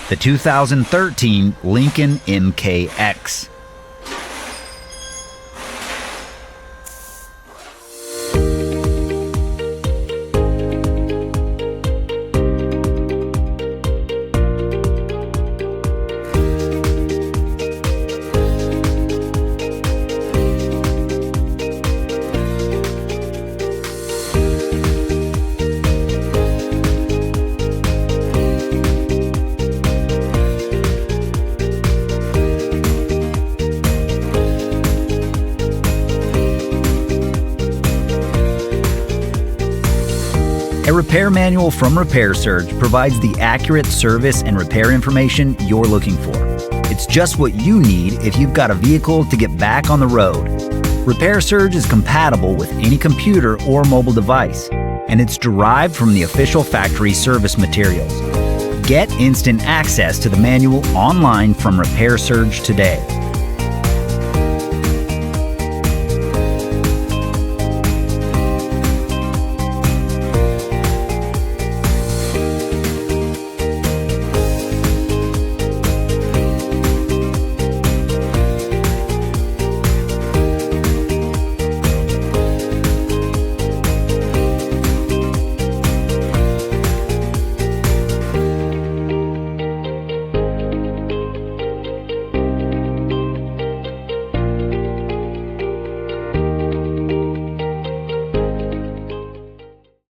the 2013 Lincoln MKX. A repair manual from Repair Surge provides the accurate service and repair information you're looking for. It's just what you need if you've got a vehicle to get back on the road. Repair Surge is compatible with any computer or mobile device, and it's derived from the official factory service materials. Get instant access to the manual online from Repair Surge today.